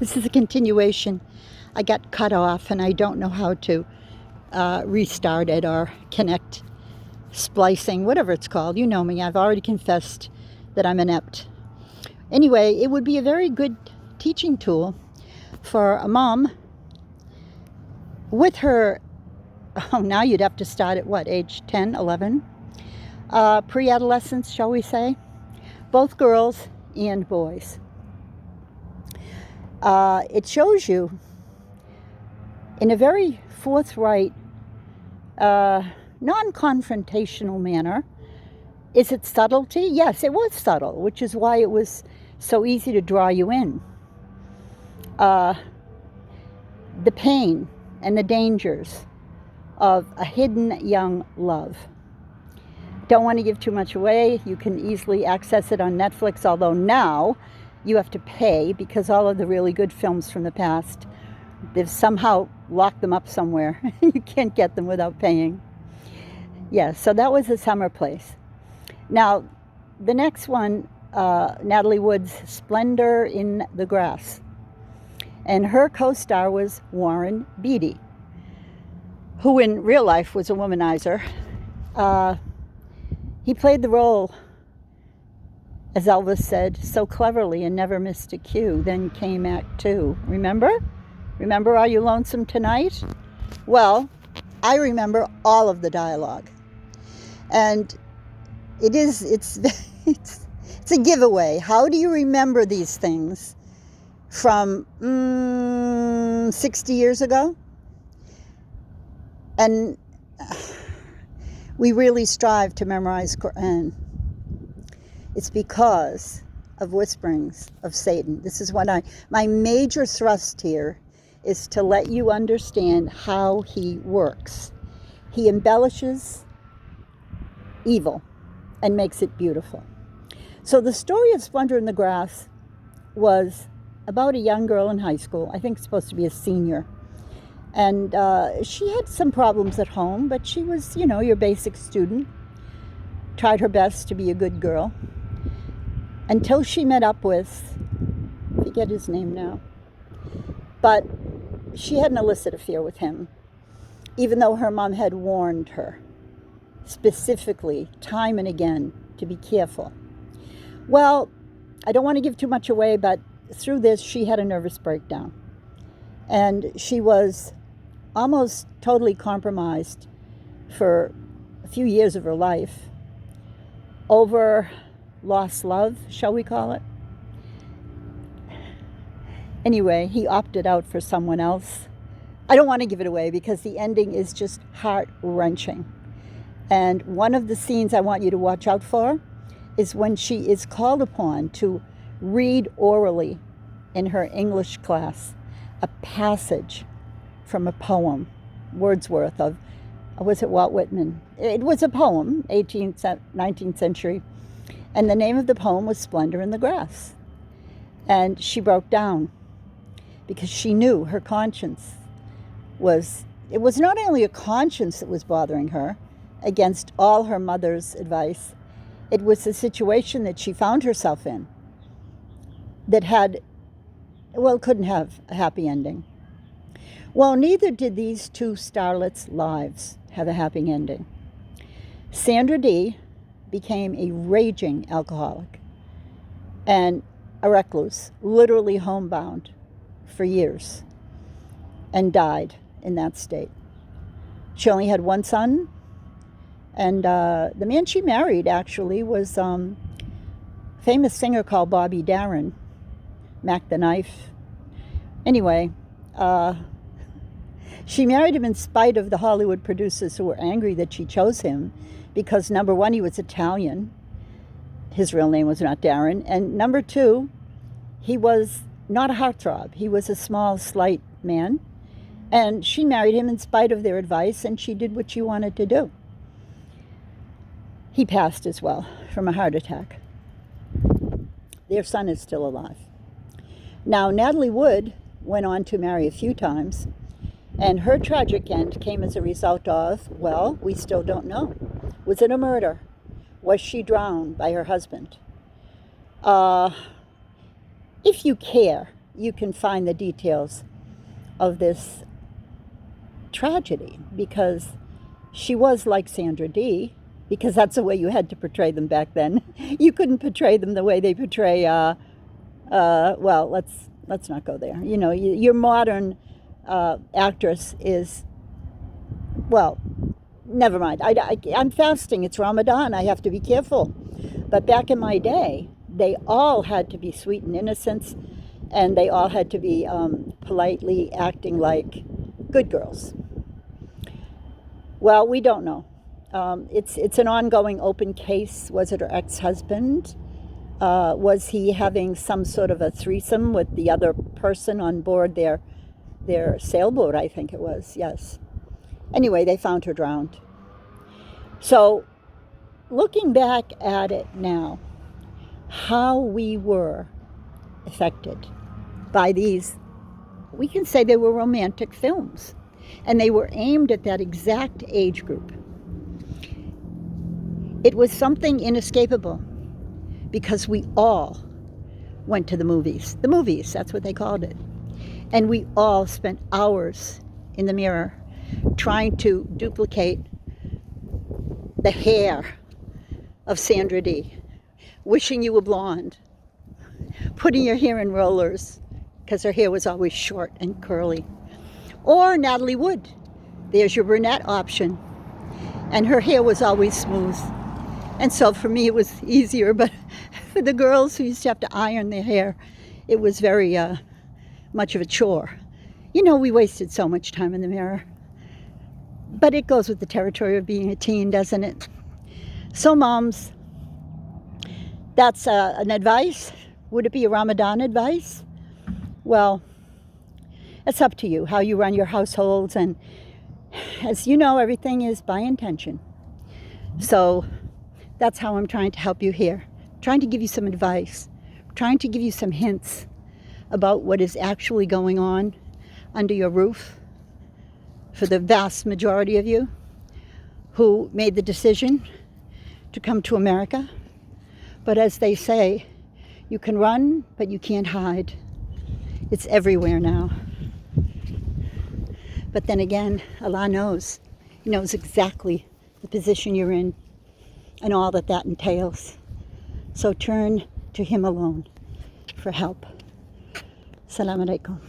This is a continuation. I got cut off and I don't know how to restart it or connect, splicing, whatever it's called. You know me. I've already confessed that I'm inept. Anyway, it would be a very good teaching tool for a mom with her, now you'd have to start at what, age 10, 11? Pre-adolescence, shall we say? Both girls and boys. It shows you in a very forthright, non-confrontational manner. Is it subtlety? Yes, it was subtle, which is why it was so easy to draw you in. The pain and the dangers of a hidden young love. Don't want to give too much away. You can easily access it on Netflix, although now you have to pay because all of the really good films from the past, they've somehow locked them up somewhere. You can't get them without paying. Yeah, so that was The Summer Place. Now, the next one, Natalie Wood's Splendor in the Grass. And her co-star was Warren Beatty, who in real life was a womanizer. He played the role, as Elvis said, so cleverly and never missed a cue. Then came Act Two. Remember? Remember Are You Lonesome Tonight? Well, I remember all of the dialogue. And it's a giveaway. How do you remember these things from 60 years ago? And we really strive to memorize Quran. It's because of whisperings of Satan. This is what my major thrust here is to let you understand how he works. He embellishes evil and makes it beautiful. So the story of Splendor in the Grass was about a young girl in high school. I think it's supposed to be a senior. And she had some problems at home, but she was, your basic student. Tried her best to be a good girl. Until she met up with, I forget his name now, but she had an illicit affair with him, even though her mom had warned her specifically, time and again, to be careful. Well, I don't want to give too much away, but through this, she had a nervous breakdown. And she was almost totally compromised for a few years of her life over lost love, shall we call it? Anyway, he opted out for someone else. I don't want to give it away because the ending is just heart-wrenching. And one of the scenes I want you to watch out for is when she is called upon to read orally in her English class a passage from a poem, Wordsworth of, was it Walt Whitman? It was a poem, 18th, 19th century. And the name of the poem was Splendor in the Grass. And she broke down because she knew her conscience it was not only a conscience that was bothering her against all her mother's advice, it was the situation that she found herself in that couldn't have a happy ending. Well, neither did these two starlets' lives have a happy ending. Sandra Dee became a raging alcoholic and a recluse, literally homebound for years, and died in that state. She only had one son, and the man she married actually was a famous singer called Bobby Darin, Mac the Knife. Anyway, she married him in spite of the Hollywood producers who were angry that she chose him because, number one, he was Italian. His real name was not Darin. And number two, he was not a heartthrob. He was a small, slight man. And she married him in spite of their advice, and she did what she wanted to do. He passed as well from a heart attack. Their son is still alive. Now, Natalie Wood went on to marry a few times, and her tragic end came as a result of, well, we still don't know. Was it a murder? Was she drowned by her husband? If you care, you can find the details of this tragedy, because she was like Sandra Dee, because that's the way you had to portray them back then. You couldn't portray them the way they portray, well, let's not go there. You know, your modern actress is, well, never mind. I'm fasting. It's Ramadan. I have to be careful. But back in my day, they all had to be sweet and innocent, and they all had to be politely acting like good girls. Well, we don't know. It's an ongoing open case. Was it her ex-husband? Was he having some sort of a threesome with the other person on board their sailboat, I think it was, yes. Anyway, they found her drowned. So, looking back at it now, how we were affected by these, we can say they were romantic films. And they were aimed at that exact age group. It was something inescapable, because we all went to the movies. The movies, that's what they called it. And we all spent hours in the mirror trying to duplicate the hair of Sandra Dee, wishing you were blonde, putting your hair in rollers, because her hair was always short and curly. Or Natalie Wood. There's your brunette option. And her hair was always smooth. And so for me it was easier, but for the girls who used to have to iron their hair, it was very much of a chore. You know, we wasted so much time in the mirror. But it goes with the territory of being a teen, doesn't it? So moms, that's an advice. Would it be a Ramadan advice? Well, it's up to you how you run your households, and as you know, everything is by intention. So that's how I'm trying to help you here, trying to give you some advice, trying to give you some hints about what is actually going on under your roof for the vast majority of you who made the decision to come to America. But as they say, you can run, but you can't hide. It's everywhere now. But then again, Allah knows. He knows exactly the position you're in and all that that entails. So turn to Him alone for help. Assalamu alaikum.